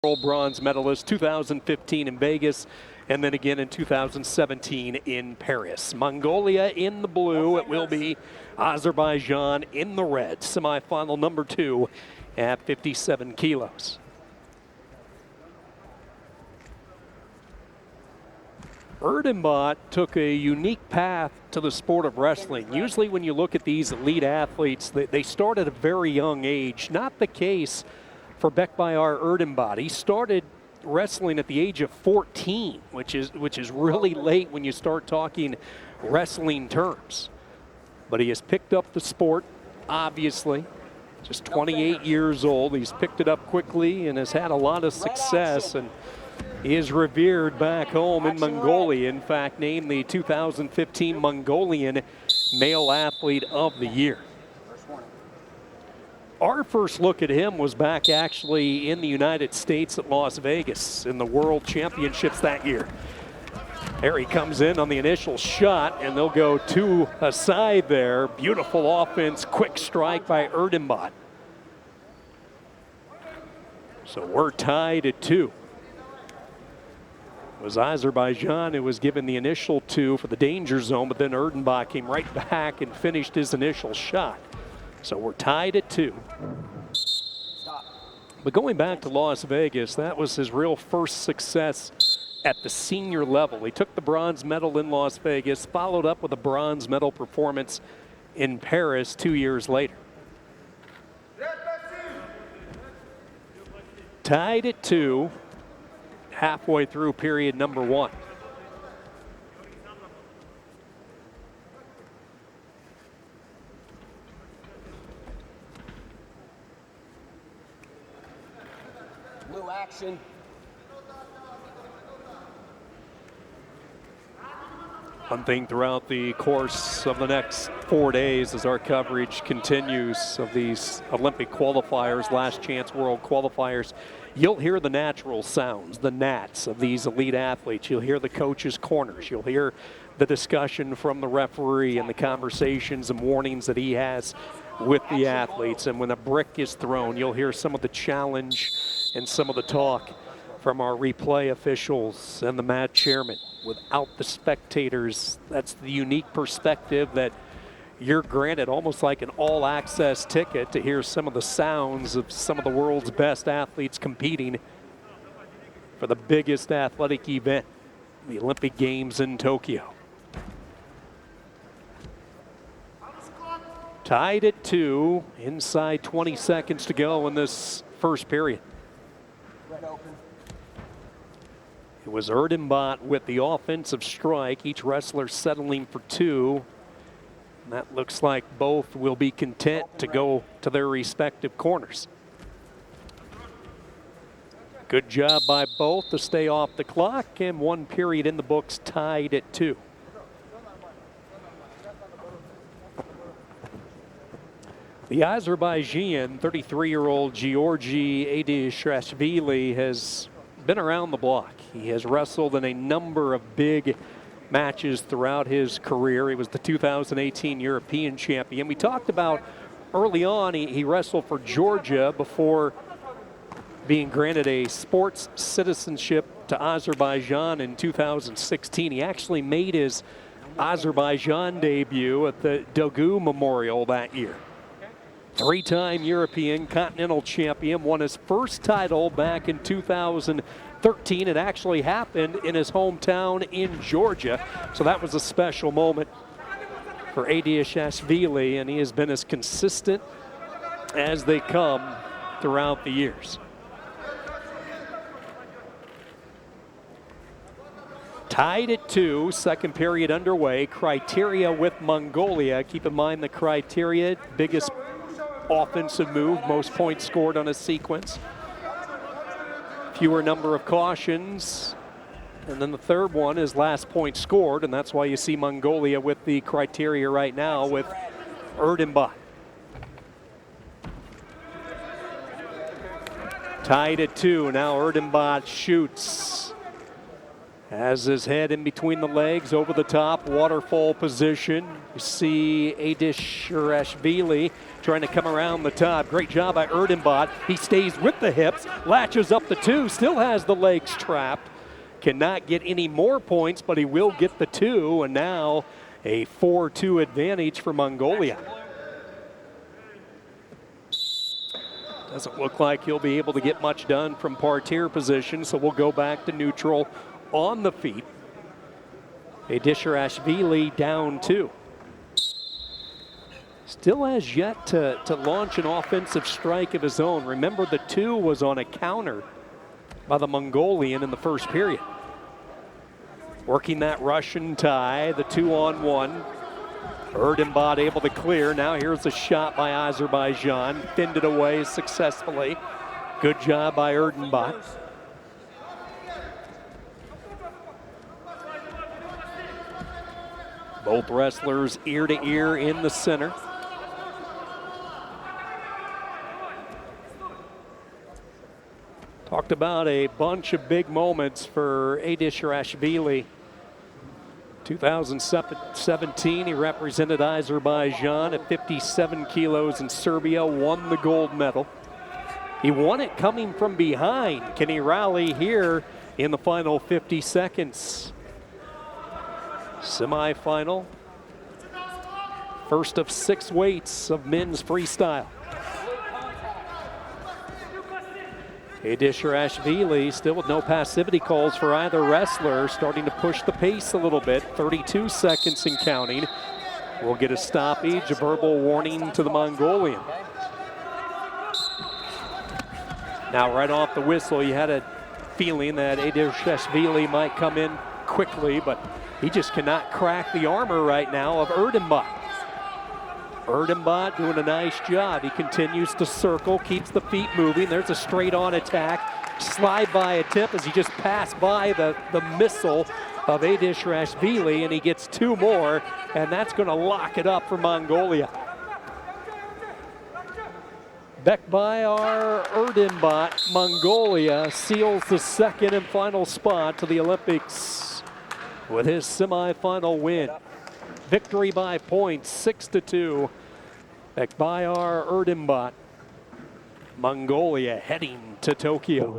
World bronze medalist 2015 in Vegas, and then again in 2017 in Paris. Mongolia in the blue. It will be Azerbaijan in the red. Semifinal number 2 at 57 kilos. ERDENEBAT took a unique path to the sport of wrestling. Usually when you look at these elite athletes, they start at a very young age. Not the case for Bekbayar ERDENEBAT. He started wrestling at the age of 14, which is really late when you start talking wrestling terms. But he has picked up the sport, obviously. Just 28 years old. He's picked it up quickly and has had a lot of success. And he is revered back home in Mongolia. In fact, named the 2015 Mongolian Male Athlete of the Year. Our first look at him was back actually in the United States at Las Vegas in the World Championships that year. There he comes in on the initial shot, and they'll go 2 aside there. Beautiful offense, quick strike by ERDENEBAT. So we're tied at 2. It was Azerbaijan who was given the initial 2 for the danger zone, but then ERDENEBAT came right back and finished his initial shot. So we're tied at 2. But going back to Las Vegas, that was his real first success at the senior level. He took the bronze medal in Las Vegas, followed up with a bronze medal performance in Paris 2 years later. Tied at 2. Halfway through period number 1. Blue action. One thing throughout the course of the next 4 days as our coverage continues of these Olympic qualifiers, last chance world qualifiers, you'll hear the natural sounds, the gnats of these elite athletes. You'll hear the coaches' corners. You'll hear the discussion from the referee and the conversations and warnings that he has with the athletes. And when a brick is thrown, you'll hear some of the challenge and some of the talk from our replay officials and the mat chairman. Without the spectators, that's the unique perspective that you're granted, almost like an all-access ticket to hear some of the sounds of some of the world's best athletes competing for the biggest athletic event, the Olympic Games in Tokyo. Tied at 2, inside 20 seconds to go in this first period. It was ERDENEBAT with the offensive strike, each wrestler settling for 2. And that looks like both will be content to go to their respective corners. Good job by both to stay off the clock, and 1 period in the books, tied at 2. The Azerbaijan 33-year-old Georgi EDISHERASHVili has been around the block. He has wrestled in a number of big matches throughout his career. He was the 2018 European champion. We talked about early on, he wrestled for Georgia before being granted a sports citizenship to Azerbaijan in 2016. He actually made his Azerbaijan debut at the Daegu Memorial that year. 3-time European Continental champion, won his first title back in 2013. It actually happened in his hometown in Georgia. So that was a special moment for EDISHERASHVili, and he has been as consistent as they come throughout the years. Tied at 2, second period underway. Criteria with Mongolia. Keep in mind the criteria, biggest offensive move, most points scored on a sequence. Fewer number of cautions. And then the third one is last point scored, and that's why you see Mongolia with the criteria right now with ERDENEBAT. Tied at 2, now ERDENEBAT shoots. Has his head in between the legs, over the top, waterfall position. You see EDISHERASHVI trying to come around the top. Great job by ERDENEBAT. He stays with the hips, latches up the 2, still has the legs trapped. Cannot get any more points, but he will get the 2, and now a 4-2 advantage for Mongolia. Doesn't look like he'll be able to get much done from parterre position, so we'll go back to neutral on the feet. EDISHERASHVI down 2. Still has yet to launch an offensive strike of his own. Remember, the 2 was on a counter by the Mongolian in the first period. Working that Russian tie, the 2-on-1. ERDENEBAT able to clear. Now here's a shot by Azerbaijan. Fended away successfully. Good job by ERDENEBAT. Both wrestlers ear to ear in the center. Talked about a bunch of big moments for EDISHERASHVili. 2017, he represented Azerbaijan at 57 kilos in Serbia, won the gold medal. He won it coming from behind. Can he rally here in the final 50 seconds? Semi-final, first of 6 weights of men's freestyle. EDISHERASHVili still with no passivity calls for either wrestler, starting to push the pace a little bit. 32 seconds and counting. We'll get a stoppage, a verbal warning to the Mongolian. Now right off the whistle, you had a feeling that EDISHERASHVili might come in quickly, but he just cannot crack the armor right now of ERDENEBAT. ERDENEBAT doing a nice job. He continues to circle, keeps the feet moving. There's a straight on attack. Slide by attempt as he just passed by the missile of EDISHERASHVili, and he gets 2 more, and that's going to lock it up for Mongolia. Bekbayar ERDENEBAT, Mongolia, seals the second and final spot to the Olympics with his semifinal win. Victory by points, 6-2. Bekbayar ERDENEBAT, Mongolia heading to Tokyo.